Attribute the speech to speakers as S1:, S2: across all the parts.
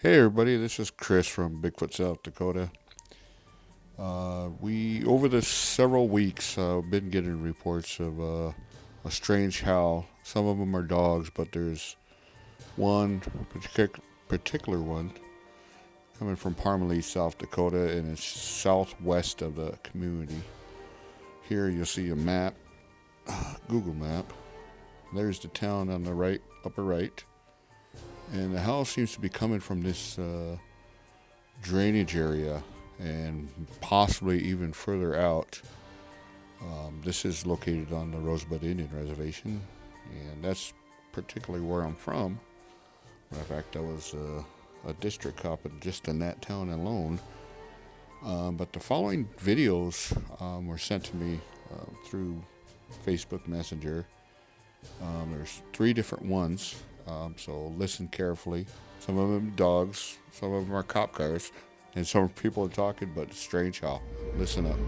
S1: Hey everybody, this is Chris from Bigfoot, South Dakota. We over the several weeks been getting reports of a strange howl. Some of them are dogs, but there's one particular one coming from Parmelee, South Dakota, and it's southwest of the community. Here you'll see a map, Google map. There's the town on the right, upper right, and the howl seems to be coming from this drainage area and possibly even further out. This is located on the Rosebud Indian Reservation, and that's particularly where I'm from. Matter of fact, I was a district cop just in that town alone. But the following videos were sent to me through Facebook Messenger. There's three different ones, so listen carefully. Some of them dogs, some of them are cop cars, and some people are talking, but it's strange how. Listen up.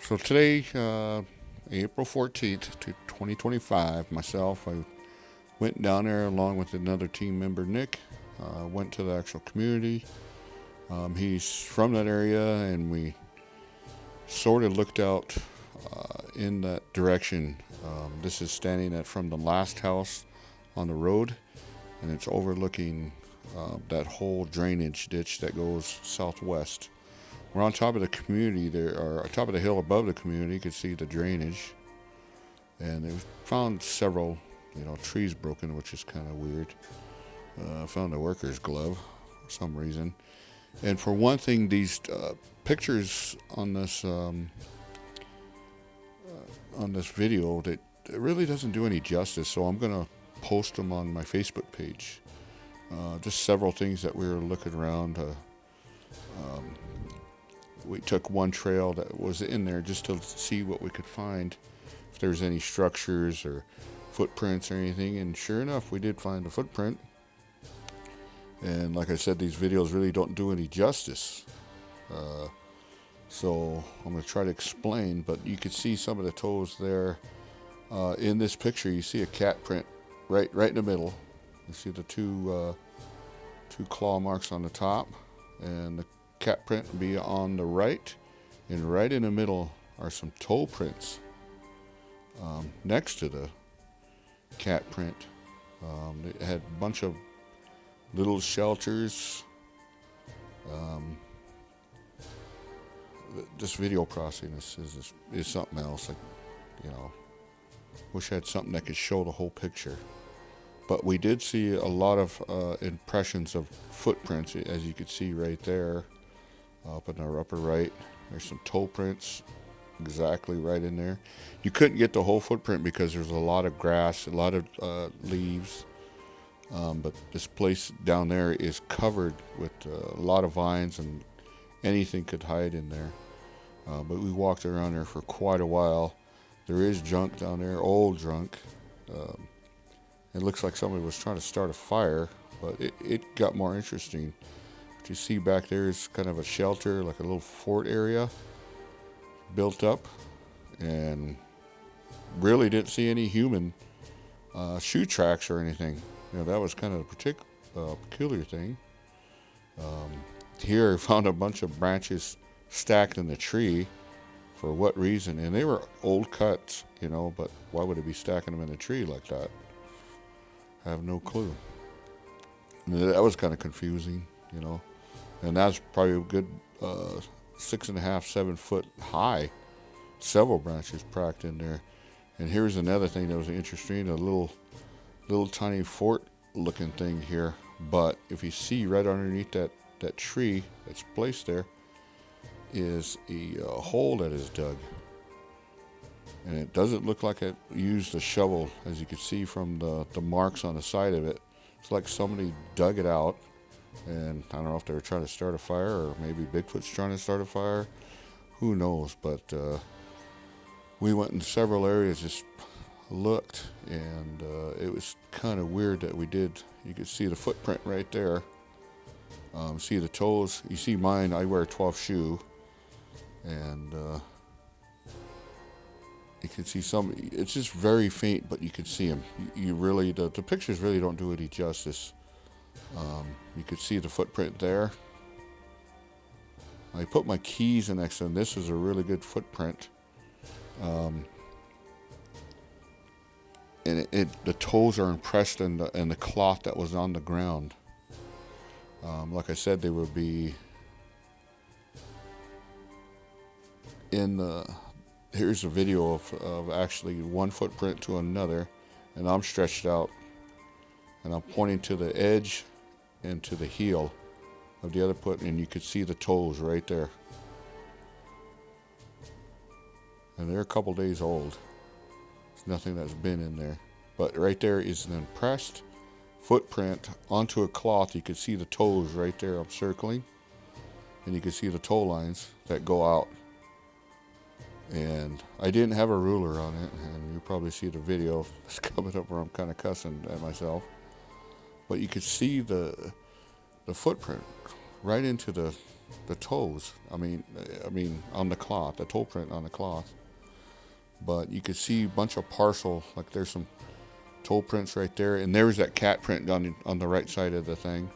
S1: So today, April 14th, 2025, myself, I went down there along with another team member, Nick. Went to the actual community. He's from that area, and we sort of looked out in that direction. This is standing at from the last house on the road, and it's overlooking that whole drainage ditch that goes southwest. We're on top of the community there, or on top of the hill above the community. You can see the drainage, and they found several, trees broken, which is kind of weird. Found a worker's glove for some reason, and for one thing, these pictures on this video, that it really doesn't do any justice. So I'm gonna post them on my Facebook page. Just several things that we were looking around. We took one trail that was in there just to see what we could find, if there's any structures or footprints or anything. And sure enough, we did find a footprint. And like I said, these videos really don't do any justice. So I'm going to try to explain, but you can see some of the toes there. In this picture, you see a cat print right in the middle. You see the two claw marks on the top, and the cat print will be on the right, and right in the middle are some toe prints next to the cat print. It had a bunch of little shelters. This video processing is something else. Wish I had something that could show the whole picture. But we did see a lot of impressions of footprints, as you could see right there. Up in our upper right, there's some toe prints exactly right in there. You couldn't get the whole footprint because there's a lot of grass, a lot of leaves. But this place down there is covered with a lot of vines, and anything could hide in there. But we walked around there for quite a while. There is junk down there, old junk. It looks like somebody was trying to start a fire, but it got more interesting. What you see back there is kind of a shelter, like a little fort area built up, and really didn't see any human shoe tracks or anything. That was kind of a peculiar thing. Here I found a bunch of branches stacked in the tree. For what reason? And they were old cuts, but why would it be stacking them in a tree like that? I have no clue. And that was kind of confusing, And that's probably a good 6.5, 7 foot high. Several branches packed in there. And here's another thing that was interesting, a little tiny fort looking thing here. But if you see right underneath that tree that's placed there is a hole that is dug. And it doesn't look like it used a shovel, as you can see from the marks on the side of it. It's like somebody dug it out, and I don't know if they were trying to start a fire, or maybe Bigfoot's trying to start a fire. Who knows? But we went in several areas, just looked, and it was kind of weird that we did. You could see the footprint right there. See the toes. You see mine, I wear a 12 shoe, and you can see some. It's just very faint, but you can see them. You really, the pictures really don't do any justice. You could see the footprint there. I put my keys in next to them. This is a really good footprint. And the toes are impressed in the cloth that was on the ground. Like I said, they would be in the. Here's a video of actually one footprint to another, and I'm stretched out, and I'm pointing to the edge and to the heel of the other foot, and you could see the toes right there. And they're a couple days old. There's nothing that's been in there. But right there is an impressed footprint onto a cloth. You can see the toes right there. I'm circling, and you can see the toe lines that go out. And I didn't have a ruler on it, and you'll probably see the video that's coming up where I'm kind of cussing at myself. But you could see the footprint right into the the toes. I mean on the cloth, the toe print on the cloth. But you could see a bunch of partial, like there's some toe prints right there, and there's that cat print on the right side of the thing.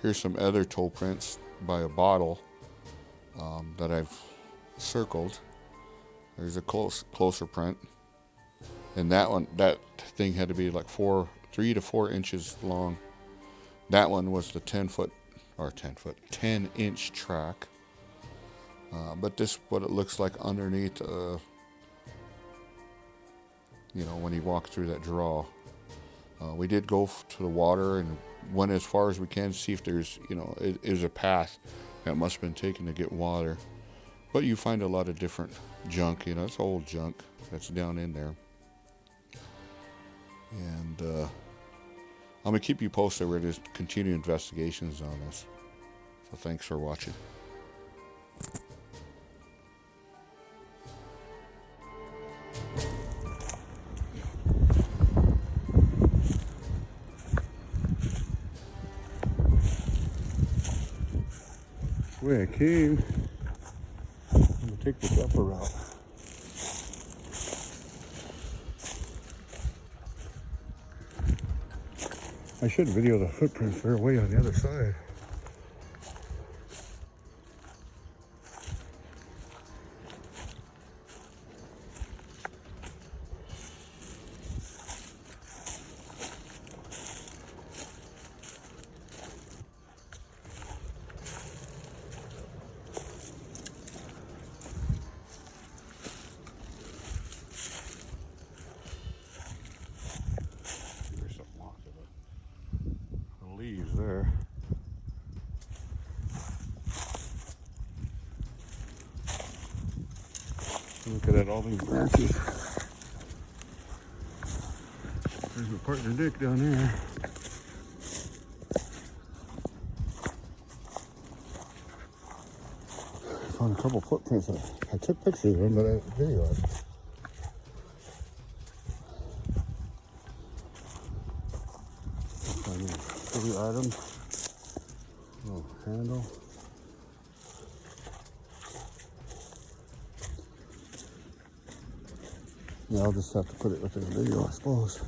S1: Here's some other toe prints by a bottle that I've circled. There's a closer print, and that thing had to be like 3 to 4 inches long. That one was the 10 inch track. But this what it looks like underneath. When you walk through that draw. We did go to the water and went as far as we can to see if there's, it is a path that must have been taken to get water. But you find a lot of different junk, it's old junk that's down in there. And I'm going to keep you posted. We're just continuing investigations on this. So thanks for watching. The way I came, I'm going to take this upper route. I should video the footprints. They're way on the other side. Leaves there. Look at all these branches. There's my partner Dick down there. Found a couple footprints. I took pictures of them, but I didn't video it. Pretty items. Little handle. Yeah, I'll just have to put it within the video, I suppose.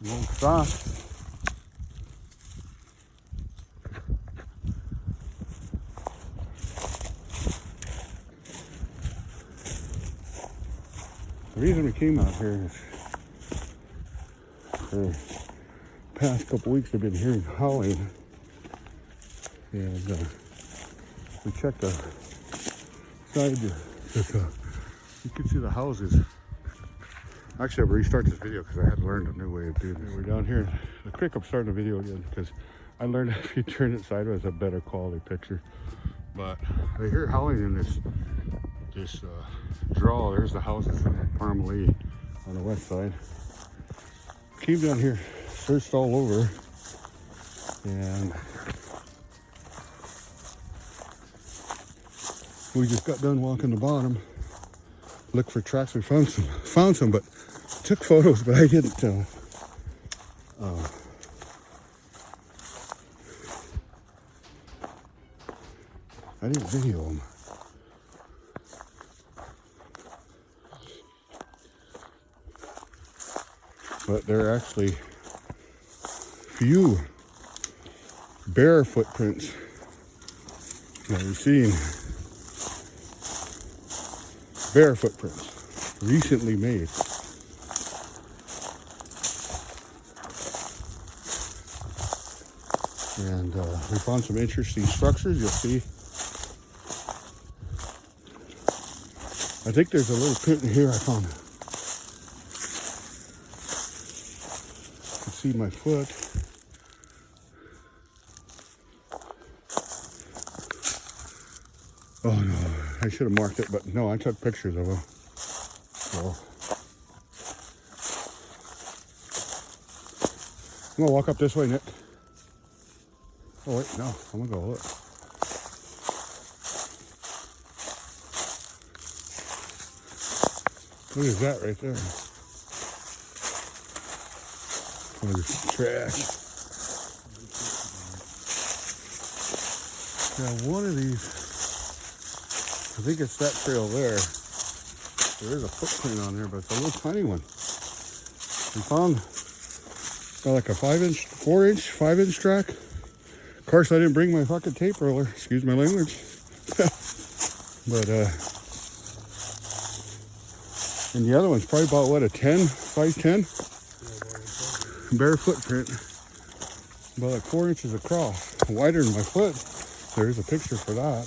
S1: Long sock. The reason we came out here is for the past couple weeks I've been hearing howling, and we checked the side. You can see the houses. Actually, I'll restart this video because I had learned a new way of doing this. We're down here. The creek, I'm starting the video again because I learned if you turn it sideways, a better quality picture. But I hear howling in this draw. There's the houses in Parmelee on the west side. Came down here, searched all over, and we just got done walking the bottom. Looked for tracks. We found some, but took photos, but I didn't. I didn't video them. But there are actually few bear footprints that we've seen. Bear footprints, recently made. And we found some interesting structures, you'll see. I think there's a little print in here I found. You can see my foot. Oh no.
S2: I should have marked it, but no, I took pictures of them. So I'm gonna walk up this way, Nick. Oh wait, no, I'm gonna go look. What is that right there? Oh, there's trash. Now one of these, I think it's that trail there. There is a footprint on there, but it's a little tiny one. We found like a 4-inch, 5-inch track. Of course, I didn't bring my fucking tape roller. Excuse my language. But, and the other one's probably about, what, a 5'10"? Bare footprint. About like 4 inches across. Wider than my foot. There's a picture for that.